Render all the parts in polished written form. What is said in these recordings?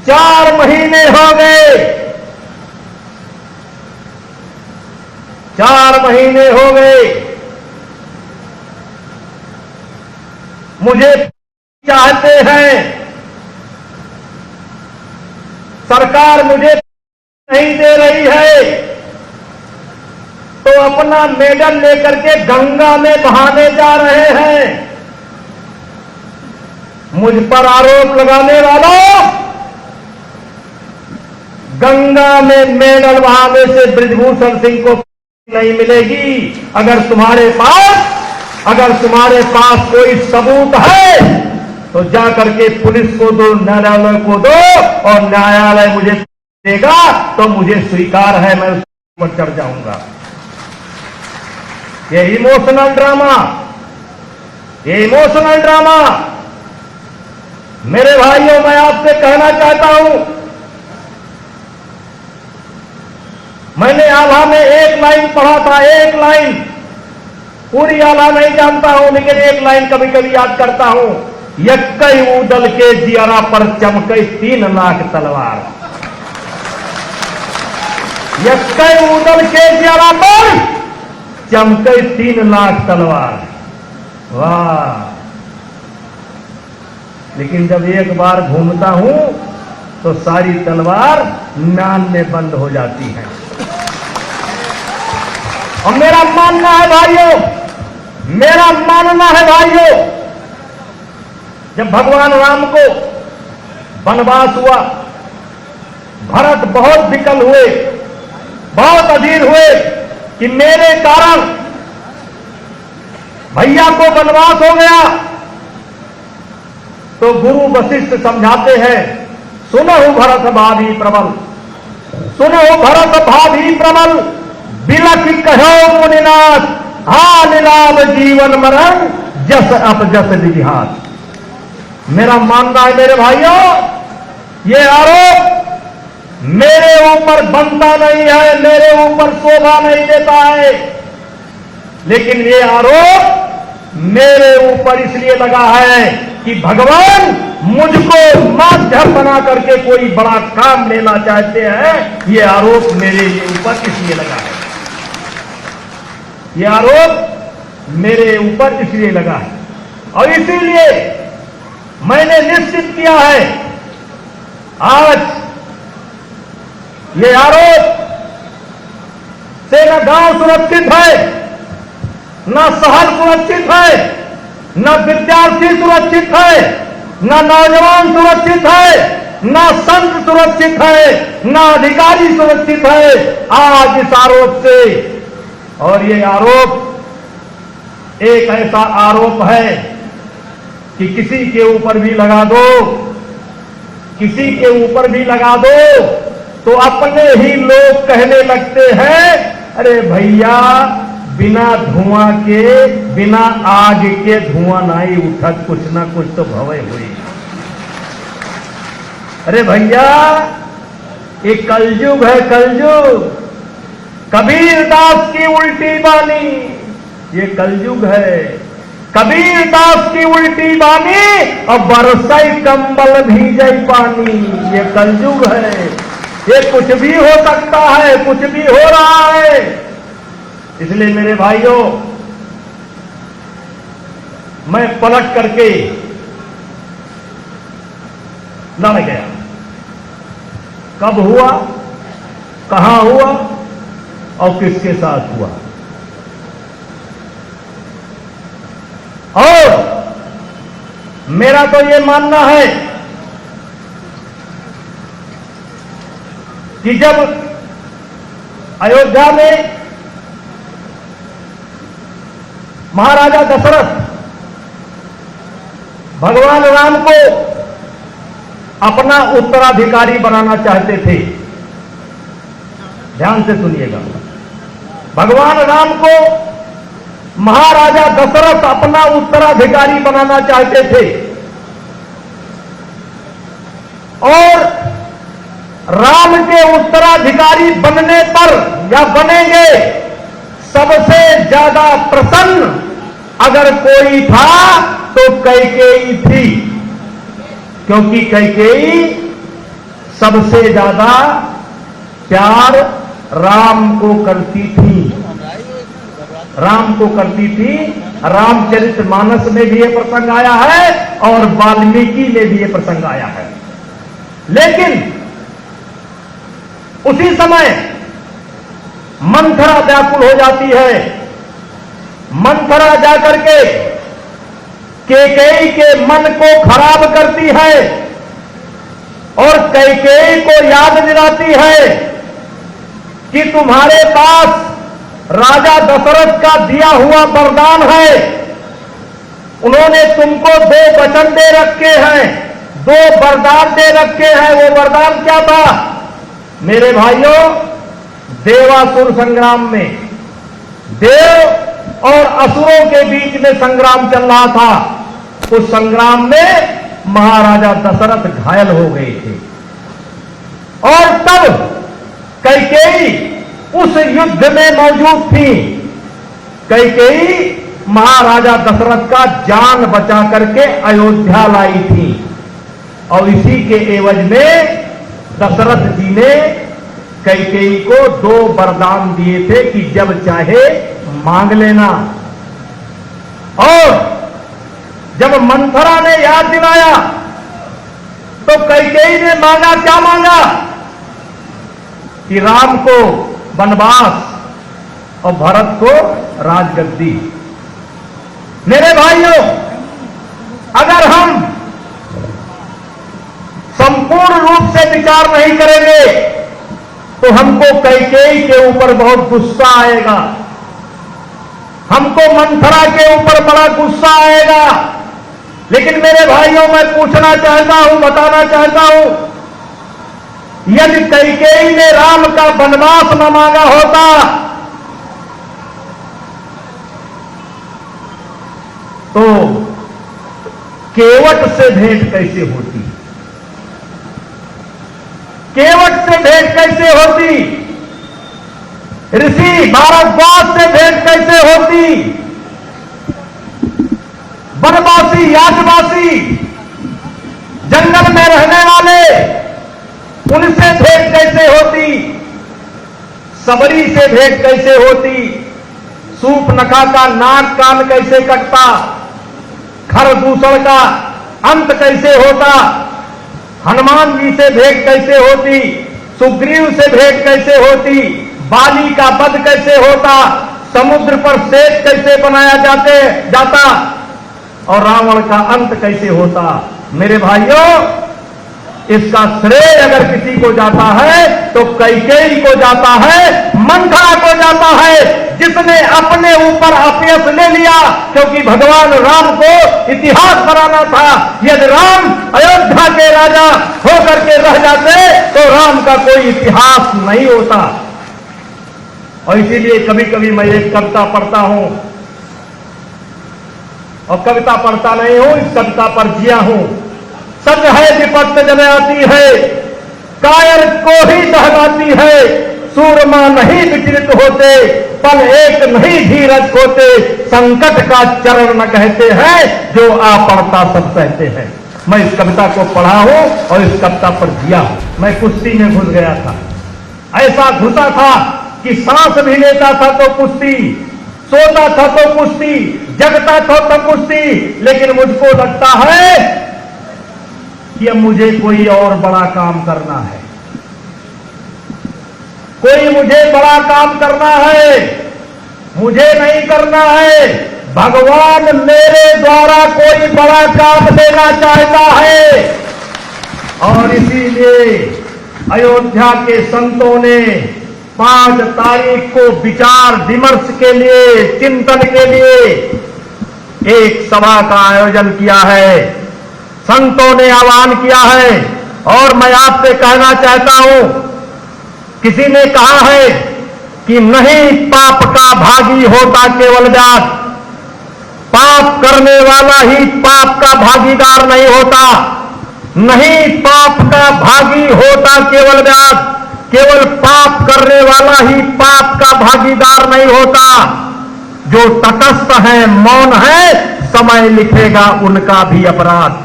4 महीने हो गए, 4 महीने हो गए मुझे चाहते हैं, सरकार मुझे नहीं दे रही है, तो अपना मेडल लेकर के गंगा में बहाने जा रहे हैं। मुझ पर आरोप लगाने वालों, गंगा में मेडल बहाने से बृजभूषण सिंह को नहीं मिलेगी। अगर तुम्हारे पास कोई सबूत है तो जाकर के पुलिस को दो, न्यायालय को दो, और न्यायालय मुझे देगा तो मुझे स्वीकार है, मैं उस पर चढ़ जाऊंगा। ये इमोशनल ड्रामा मेरे भाइयों, मैं आपसे कहना चाहता हूं, मैंने आला में एक लाइन पढ़ा था, एक लाइन, पूरी आला नहीं जानता हूं, लेकिन एक लाइन कभी कभी याद करता हूं। यक्कई उदल के जियारा पर चमकई 3 लाख तलवार। यक्कई उदल के जियारा पर चमकई 3 लाख तलवार। वाह! लेकिन जब एक बार घूमता हूं तो सारी तलवार म्यान में बंद हो जाती है। और मेरा मानना है भाइयों, जब भगवान राम को वनवास हुआ, भरत बहुत विकल हुए, बहुत अधीर हुए कि मेरे कारण भैया को वनवास हो गया। तो गुरु वशिष्ठ समझाते हैं, सुनहु भरत भाभी प्रबल, सुनहु भरत भाभी प्रबल, बिलख कहो मुनिनाथ, हा नीलाभ जीवन मरण, जस अपजस विघात। मेरा मानना है मेरे भाइयों, ये आरोप मेरे ऊपर बनता नहीं है, मेरे ऊपर शोभा नहीं देता है, लेकिन ये आरोप मेरे ऊपर इसलिए लगा है कि भगवान मुझको माध्यम बना करके कोई बड़ा काम लेना चाहते हैं। ये आरोप मेरे ऊपर इसलिए लगा है, ये आरोप मेरे ऊपर इसलिए लगा है, और इसीलिए मैंने निश्चित किया है, आज ये आरोप से न गांव सुरक्षित है, न शहर सुरक्षित है, न विद्यार्थी सुरक्षित है, न नौजवान सुरक्षित है, न संत सुरक्षित है, न अधिकारी सुरक्षित है आज इस आरोप से। और ये आरोप एक ऐसा आरोप है कि किसी के ऊपर भी लगा दो, किसी के ऊपर भी लगा दो तो अपने ही लोग कहने लगते हैं, अरे भैया बिना धुआं के, बिना आग के धुआं नहीं उठत, कुछ ना कुछ तो भवे हुई। अरे भैया ये कलयुग है, कलयुग। कबीर दास की उल्टी बानी, ये कलयुग है। कबीर दास की उल्टी बानी और बरसाई कंबल भीजे पानी, ये कलयुग है। ये कुछ भी हो सकता है, कुछ भी हो रहा है। इसलिए मेरे भाइयों, मैं पलट करके लड़ गया। कब हुआ, कहां हुआ और किसके साथ हुआ। और मेरा तो ये मानना है कि जब अयोध्या में महाराजा दशरथ भगवान राम को अपना उत्तराधिकारी बनाना चाहते थे, ध्यान से सुनिएगा, भगवान राम को महाराजा दशरथ अपना उत्तराधिकारी बनाना चाहते थे और राम के उत्तराधिकारी बनने पर या बनेंगे सबसे ज्यादा प्रसन्न अगर कोई था तो कैकेयी थी, क्योंकि कैकेयी सबसे ज्यादा प्यार राम को करती थी, राम को करती थी। रामचरितमानस में भी ये प्रसंग आया है और वाल्मीकि में भी ये प्रसंग आया है। लेकिन उसी समय मंथरा व्याकुल हो जाती है। मंथरा जाकर के कैकेयी के मन को खराब करती है और कैकेयी को याद दिलाती है कि तुम्हारे पास राजा दशरथ का दिया हुआ वरदान है। उन्होंने तुमको 2 वचन दे रखे हैं, 2 वरदान दे रखे हैं। वो वरदान क्या था? मेरे भाइयों, देवासुर संग्राम में देव और असुरों के बीच में संग्राम चल रहा था। उस संग्राम में महाराजा दशरथ घायल हो गए थे और तब कैकेयी उस युद्ध में मौजूद थी। कैकेयी महाराजा दशरथ का जान बचा करके अयोध्या लाई थी और इसी के एवज में दशरथ जी ने कैकेयी को 2 वरदान दिए थे कि जब चाहे मांग लेना। और जब मंथरा ने याद दिलाया तो कैकेयी ने मांगा, क्या मांगा? कि राम को वनवास और भरत को राजगद्दी। मेरे भाइयों, अगर हम संपूर्ण रूप से विचार नहीं करेंगे तो हमको कैकेयी के ऊपर बहुत गुस्सा आएगा, हमको मंथरा के ऊपर बड़ा गुस्सा आएगा। लेकिन मेरे भाइयों, मैं पूछना चाहता हूं, बताना चाहता हूं, यदि कैकेयी ने राम का वनवास न मांगा होता तो केवट से भेंट कैसे होती? केवट से भेंट कैसे होती? ऋषि भारद्वाज से भेंट कैसे होती? वनवासी, याजवासी, जंगल में रहने वाले, उनसे भेंट कैसे होती? सबरी से भेंट कैसे होती? सूर्पनखा का नाक कान कैसे कटता? खरदूषण का अंत कैसे होता? हनुमान जी से भेंट कैसे होती? सुग्रीव से भेंट कैसे होती? बाली का वध कैसे होता? समुद्र पर सेतु कैसे बनाया जाता और रावण का अंत कैसे होता? मेरे भाइयों, इसका श्रेय अगर किसी को जाता है तो कैकेयी को जाता है, मंथरा को जाता है, जिसने अपने ऊपर अपयश ले लिया। क्योंकि भगवान राम को इतिहास बनाना था। यदि राम अयोध्या के राजा होकर के रह जाते तो राम का कोई इतिहास नहीं होता। और इसीलिए कभी कभी मैं एक कविता पढ़ता हूं और कविता पढ़ता नहीं हूं, इस कविता पर जिया हूं। सच है विपत्ति जब आती है, कायर को ही दहलाती है। सूरमा नहीं विचलित होते, पल एक नहीं धीरज होते। संकट का चरण न कहते हैं, जो आ पड़ता सब सहते हैं। मैं इस कविता को पढ़ा हूं और इस कविता पर जिया हूं। मैं कुश्ती में घुस गया था, ऐसा घुसा था कि सांस भी लेता था तो कुश्ती, सोता था तो कुश्ती, जगता था तो कुश्ती। लेकिन मुझको लगता है कि अब मुझे कोई और बड़ा काम करना है, कोई मुझे बड़ा काम करना है। मुझे नहीं करना है, भगवान मेरे द्वारा कोई बड़ा काम देना चाहता है। और इसीलिए अयोध्या के संतों ने 5 तारीख को विचार विमर्श के लिए, चिंतन के लिए एक सभा का आयोजन किया है। संतों ने आह्वान किया है और मैं आपसे कहना चाहता हूं, किसी ने कहा है कि नहीं पाप का भागी होता केवल व्यास, पाप करने वाला ही पाप का भागीदार नहीं होता। नहीं पाप का भागी होता केवल व्यास, केवल पाप करने वाला ही पाप का भागीदार नहीं होता। जो तटस्थ है, मौन है, समय लिखेगा उनका भी अपराध।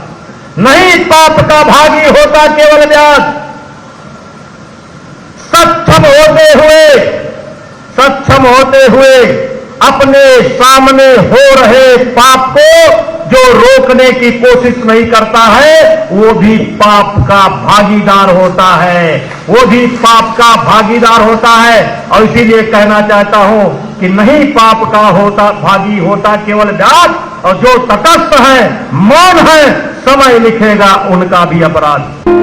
नहीं पाप का भागी होता केवल व्यास, हुए, सक्षम होते हुए अपने सामने हो रहे पाप को जो रोकने की कोशिश नहीं करता है, वो भी पाप का भागीदार होता है, वो भी पाप का भागीदार होता है। और इसीलिए कहना चाहता हूं कि नहीं पाप का होता भागी होता केवल व्यास, और जो तटस्थ है, मौन है, समय लिखेगा उनका भी अपराध।